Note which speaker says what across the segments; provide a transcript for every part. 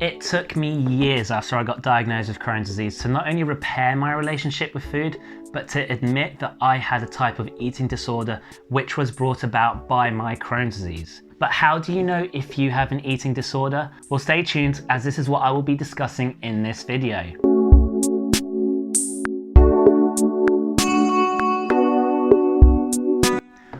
Speaker 1: It took me years after I got diagnosed with Crohn's disease to not only repair my relationship with food, but to admit that I had a type of eating disorder which was brought about by my Crohn's disease. But how do you know if you have an eating disorder? Well, stay tuned, as this is what I will be discussing in this video.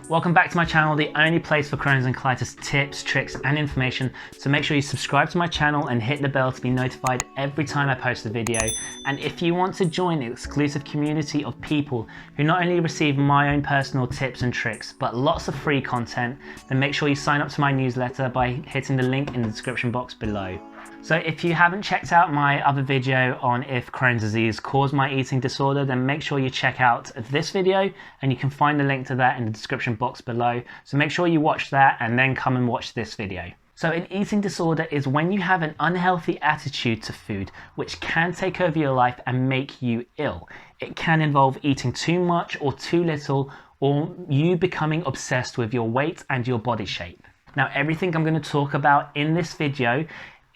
Speaker 1: Welcome back to my channel, the only place for Crohn's and colitis tips, tricks and information. So make sure you subscribe to my channel and hit the bell to be notified every time I post a video. And if you want to join the exclusive community of people who not only receive my own personal tips and tricks, but lots of free content, then make sure you sign up to my newsletter by hitting the link in the description box below. So if you haven't checked out my other video on if Crohn's disease caused my eating disorder, then make sure you check out this video, and you can find the link to that in the description box below. So make sure you watch that and then come and watch this video. So an eating disorder is when you have an unhealthy attitude to food, which can take over your life and make you ill. It can involve eating too much or too little, or you becoming obsessed with your weight and your body shape. Now, everything I'm going to talk about in this video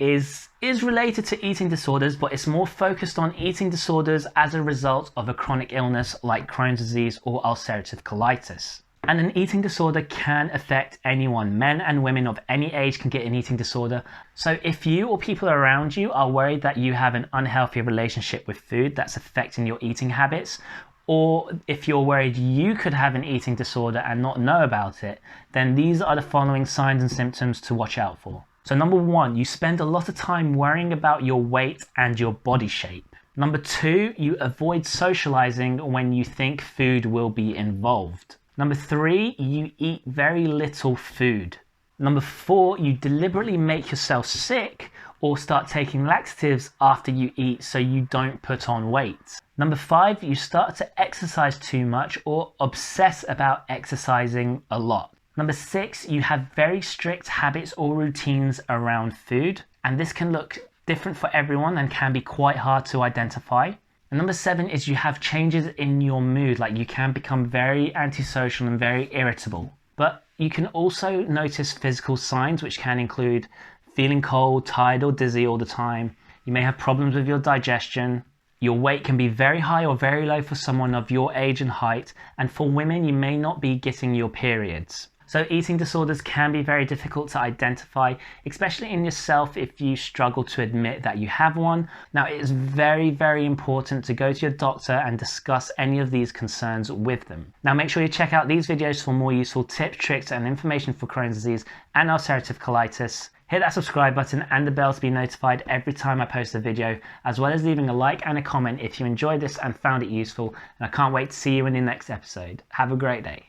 Speaker 1: is related to eating disorders, but it's more focused on eating disorders as a result of a chronic illness like Crohn's disease or ulcerative colitis. And an eating disorder can affect anyone. Men and women of any age can get an eating disorder. So if you or people around you are worried that you have an unhealthy relationship with food that's affecting your eating habits, or if you're worried you could have an eating disorder and not know about it, then these are the following signs and symptoms to watch out for. So number one, you spend a lot of time worrying about your weight and your body shape. Number two, you avoid socializing when you think food will be involved. Number three, you eat very little food. Number four, you deliberately make yourself sick or start taking laxatives after you eat so you don't put on weight. Number five, you start to exercise too much or obsess about exercising a lot. Number six, you have very strict habits or routines around food, and this can look different for everyone and can be quite hard to identify. And number seven is you have changes in your mood, like you can become very antisocial and very irritable. But you can also notice physical signs, which can include feeling cold, tired or dizzy all the time. You may have problems with your digestion. Your weight can be very high or very low for someone of your age and height, and for women you may not be getting your periods. So eating disorders can be very difficult to identify, especially in yourself if you struggle to admit that you have one. Now, it is very, very important to go to your doctor and discuss any of these concerns with them. Now, make sure you check out these videos for more useful tips, tricks and information for Crohn's disease and ulcerative colitis. Hit that subscribe button and the bell to be notified every time I post a video, as well as leaving a like and a comment if you enjoyed this and found it useful. And I can't wait to see you in the next episode. Have a great day.